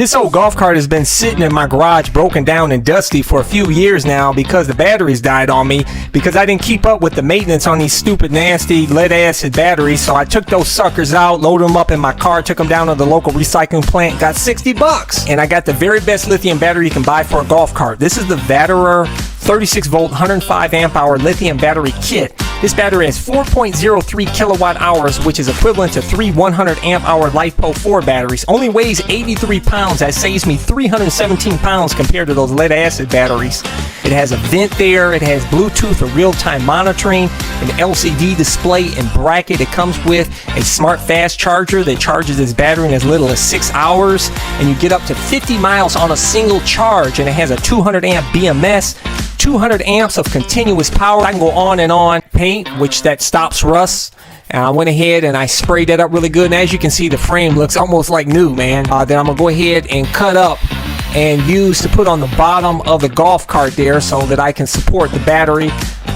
This old golf cart has been sitting in my garage broken down and dusty for a few years now because the batteries died on me because I didn't keep up with the maintenance on these stupid nasty lead acid batteries. So I took those suckers out, loaded them up in my car, took them down to the local recycling plant, got 60 bucks. And I got the very best lithium battery you can buy for a golf cart. This is the Vatrer 36 volt 105 amp hour lithium battery kit. This battery has 4.03 kilowatt hours, which is equivalent to 3 100 amp hour LiFePO4 batteries. Only weighs 83 pounds. That saves me 317 pounds compared to those lead acid batteries. It has a vent there. It has Bluetooth for real-time monitoring, an LCD display and bracket. It comes with a smart fast charger that charges this battery in as little as 6 hours, and you get up to 50 miles on a single charge. And it has a 200 amp BMS, 200 amps of continuous power. I can go on and on. Paint, which that stops rust. And I went ahead and I sprayed that up really good. And as you can see, the frame looks almost like new, man. Then I'm gonna go ahead and cut up and use to put on the bottom of the golf cart there so that I can support the battery.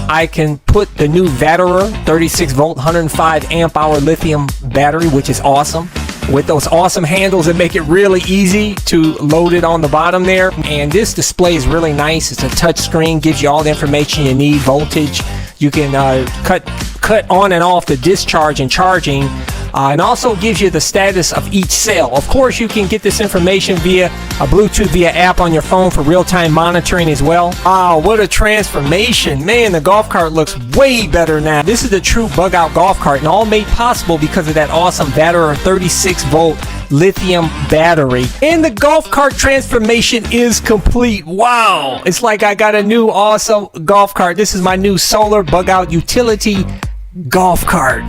I can put the new Vatrer 36 volt 105 amp hour lithium battery, which is awesome, with those awesome handles that make it really easy to load it on the bottom there. And this display is really nice. It's a touch screen, gives you all the information you need, voltage. You can cut on and off the discharge and charging, and also gives you the status of each cell. Of course, you can get this information via a Bluetooth via app on your phone for real-time monitoring as well. Wow, what a transformation. Man, the golf cart looks way better now. This is the true bug-out golf cart, and all made possible because of that awesome Vatrer 36 volt lithium battery. And the golf cart transformation is complete. Wow, it's like I got a new awesome golf cart. This is my new solar bug-out utility golf cart.